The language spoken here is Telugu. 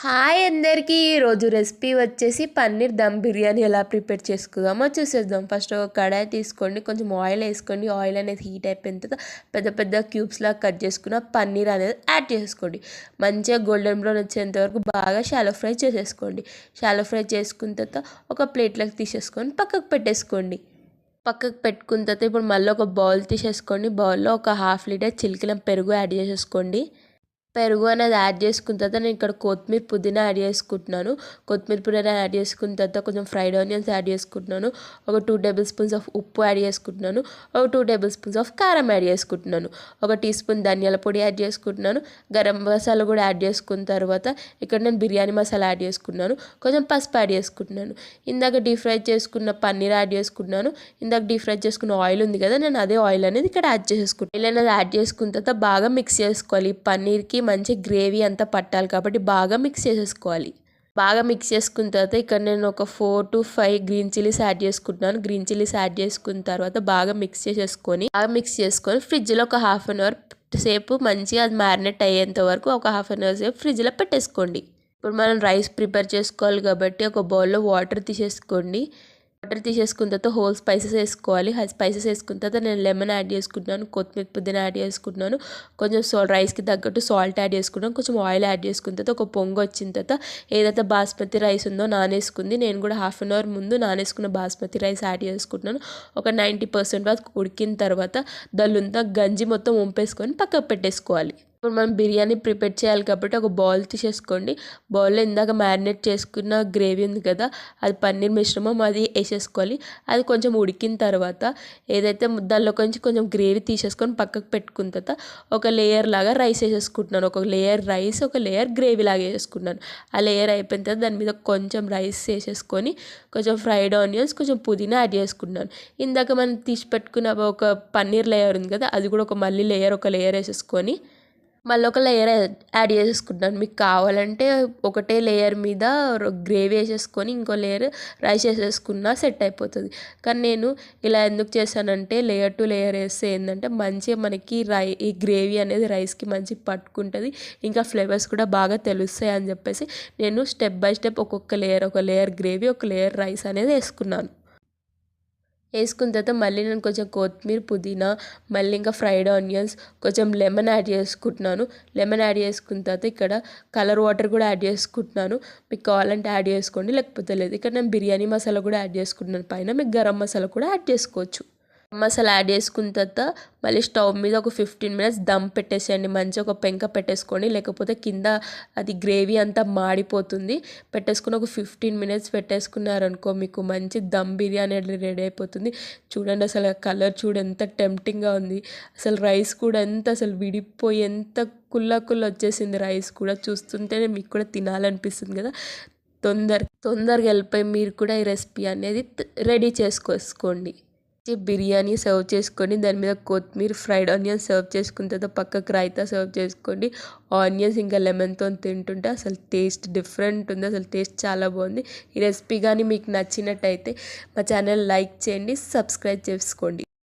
హాయ్ అందరికీ ఈరోజు రెసిపీ వచ్చేసి పన్నీర్ దమ్ బిర్యానీ ఎలా ప్రిపేర్ చేసుకుందామో చూసేద్దాం. ఫస్ట్ ఒక కడాయి తీసుకోండి, కొంచెం ఆయిల్ వేసుకోండి. ఆయిల్ అనేది హీట్ అయిపోయిన తర్వాత పెద్ద పెద్ద క్యూబ్స్లా కట్ చేసుకున్న పన్నీర్ అనేది యాడ్ చేసుకోండి. మంచిగా గోల్డెన్ బ్రౌన్ వచ్చేంత వరకు బాగా షాలో ఫ్రై చేసేసుకోండి. షాలో ఫ్రై చేసుకున్న తర్వాత ఒక ప్లేట్లోకి తీసేసుకొని పక్కకు పెట్టేసుకోండి. పక్కకు పెట్టుకున్న తర్వాత ఇప్పుడు మళ్ళీ ఒక బౌల్ తీసేసుకోండి. బౌల్లో ఒక 1/2 లీటర్ చిలికిన పెరుగు యాడ్ చేసేసుకోండి. పెరుగు అనేది యాడ్ చేసుకున్న తర్వాత నేను ఇక్కడ కొత్తిమీర పుదీనా యాడ్ చేసుకుంటున్నాను. కొత్తిమీర పుదీనా యాడ్ చేసుకున్న తర్వాత కొంచెం ఫ్రైడ్ ఆనియన్స్ యాడ్ చేసుకుంటున్నాను. ఒక 2 టేబుల్ స్పూన్స్ ఆఫ్ ఉప్పు యాడ్ చేసుకుంటున్నాను. ఒక 2 టేబుల్ స్పూన్స్ ఆఫ్ కారం యాడ్ చేసుకుంటున్నాను. ఒక టీ స్పూన్ ధనియాల పొడి యాడ్ చేసుకుంటున్నాను. గరం మసాలా కూడా యాడ్ చేసుకున్న తర్వాత ఇక్కడ నేను బిర్యానీ మసాలా యాడ్ చేసుకున్నాను. కొంచెం పసుపు యాడ్ చేసుకుంటున్నాను. ఇందాక డీప్ ఫ్రై చేసుకున్న పన్నీర్ యాడ్ చేసుకున్నాను. ఇందాక డీప్ ఫ్రై చేసుకున్న ఆయిల్ ఉంది కదా, నేను అదే ఆయిల్ అనేది ఇక్కడ యాడ్ చేసుకుంటాను. ఆయిల్ అనేది యాడ్ చేసుకున్న తర్వాత బాగా మిక్స్ చేసుకోవాలి. పన్నీర్కి మంచి గ్రేవీ అంతా పట్టాలి కాబట్టి బాగా మిక్స్ చేసేసుకోవాలి. బాగా మిక్స్ చేసుకున్న తర్వాత ఇక్కడ నేను ఒక 4 to 5 గ్రీన్ చిల్లీస్ యాడ్ చేసుకుంటున్నాను. గ్రీన్ చిల్లీస్ యాడ్ చేసుకున్న తర్వాత బాగా మిక్స్ చేసుకొని ఫ్రిడ్జ్లో ఒక 1/2 అవర్ సేపు మంచిగా అది మ్యారినేట్ అయ్యేంత వరకు ఒక 1/2 అవర్ సేపు ఫ్రిడ్జ్లో పెట్టేసుకోండి. ఇప్పుడు మనం రైస్ ప్రిపేర్ చేసుకోవాలి కాబట్టి ఒక బౌల్లో వాటర్ తీసేసుకోండి. వాటర్ తీసేసుకున్న తర్వాత హోల్ స్పైసెస్ వేసుకోవాలి. స్పైసెస్ వేసుకున్న తర్వాత నేను లెమన్ యాడ్ చేసుకుంటున్నాను, కొత్తిమీర పుదీనా యాడ్ చేసుకుంటున్నాను, కొంచెం రైస్కి తగ్గట్టు సాల్ట్ యాడ్ చేసుకున్నాను, కొంచెం ఆయిల్ యాడ్ చేసుకున్న తర్వాత ఒక పొంగు వచ్చిన తర్వాత ఏదైతే బాస్మతి రైస్ ఉందో నానేసుకుంది, నేను కూడా 1/2 అవర్ ముందు నానేసుకున్న బాస్మతి రైస్ యాడ్ చేసుకుంటున్నాను. ఒక 90% వరకు ఉడికిన తర్వాత దల్లుంతా గంజి మొత్తం వంపేసుకొని పక్కకు పెట్టేసుకోవాలి. ఇప్పుడు మనం బిర్యానీ ప్రిపేర్ చేయాలి కాబట్టి ఒక బౌల్ తీసేసుకోండి. బౌల్లో ఇందాక మ్యారినేట్ చేసుకున్న గ్రేవీ ఉంది కదా, అది పన్నీర్ మిశ్రమం అది వేసేసుకోవాలి. అది కొంచెం ఉడికిన తర్వాత ఏదైతే దానిలో కొంచెం గ్రేవీ తీసేసుకొని పక్కకు పెట్టుకున్న తర్వాత ఒక లేయర్ లాగా రైస్ వేసేసుకుంటున్నాను. ఒక లేయర్ రైస్, ఒక లేయర్ గ్రేవీ లాగా వేసేసుకున్నాను. ఆ లేయర్ అయిపోయిన తర్వాత దాని మీద కొంచెం రైస్ వేసేసుకొని కొంచెం ఫ్రైడ్ ఆనియన్స్, కొంచెం పుదీనా యాడ్ చేసుకున్నాను. ఇందాక మనం తీసి పెట్టుకున్న ఒక పన్నీర్ లేయర్ ఉంది కదా, అది కూడా ఒక లేయర్ వేసేసుకొని మళ్ళీ ఒక లేయర్ యాడ్ చేసేసుకుంటాను. మీకు కావాలంటే ఒకటే లేయర్ మీద గ్రేవీ వేసేసుకొని ఇంకో లేయర్ రైస్ వేసేసుకున్నా సెట్ అయిపోతుంది. కానీ నేను ఇలా ఎందుకు చేశానంటే లేయర్ టు లేయర్ వేస్తే ఏంటంటే మంచిగా మనకి ఈ గ్రేవీ అనేది రైస్కి మంచిగా పట్టుకుంటుంది, ఇంకా ఫ్లేవర్స్ కూడా బాగా తెలుస్తాయి అని చెప్పేసి నేను స్టెప్ బై స్టెప్ ఒక లేయర్ గ్రేవీ, ఒక లేయర్ రైస్ అనేది వేసుకున్నాను. వేసుకున్న తర్వాత మళ్ళీ నేను కొంచెం కొత్తిమీర పుదీనా, మళ్ళీ ఇంకా ఫ్రైడ్ ఆనియన్స్, కొంచెం లెమన్ యాడ్ చేసుకుంటున్నాను. లెమన్ యాడ్ చేసుకున్న తర్వాత ఇక్కడ కలర్ వాటర్ కూడా యాడ్ చేసుకుంటున్నాను. మీకు కావాలంటే యాడ్ చేసుకోండి, లేకపోతే లేదు. ఇక్కడ నేను బిర్యానీ మసాలా కూడా యాడ్ చేసుకుంటున్నాను. పైన మీకు గరం మసాలా కూడా యాడ్ చేసుకోవచ్చు. మసాలా యాడ్ చేసుకున్న తర్వాత మళ్ళీ స్టవ్ మీద ఒక 15 minutes దమ్ పెట్టేసేయండి. మంచిగా ఒక పెంక పెట్టేసుకోండి, లేకపోతే కింద అది గ్రేవీ అంతా మాడిపోతుంది. పెట్టేసుకుని ఒక 15 minutes పెట్టేసుకున్నారనుకో మీకు మంచి దమ్ బిర్యానీ రెడీ అయిపోతుంది. చూడండి అసలు కలర్ ఎంత టెంప్టింగ్గా ఉంది. అసలు రైస్ కూడా అసలు విడిపోయి ఎంత కుల్ల వచ్చేసింది. రైస్ కూడా చూస్తుంటేనే మీకు కూడా తినాలనిపిస్తుంది కదా. తొందరగా వెళ్ళిపోయి మీరు కూడా ఈ రెసిపీ అనేది రెడీ చేసుకోండి. బిర్యానీ సర్వ్ చేసుకొని దాని మీద కొత్తిమీర, ఫ్రైడ్ ఆనియన్స్ సర్వ్ చేసుకున్న తర్వాత పక్కకు రైతా సర్వ్ చేసుకోండి. ఆనియన్స్ ఇంకా లెమన్తో తింటుంటే అసలు టేస్ట్ డిఫరెంట్ ఉంది. అసలు టేస్ట్ చాలా బాగుంది. ఈ రెసిపీ కానీ మీకు నచ్చినట్టయితే మా ఛానల్ లైక్ చేయండి, సబ్స్క్రైబ్ చేసుకోండి.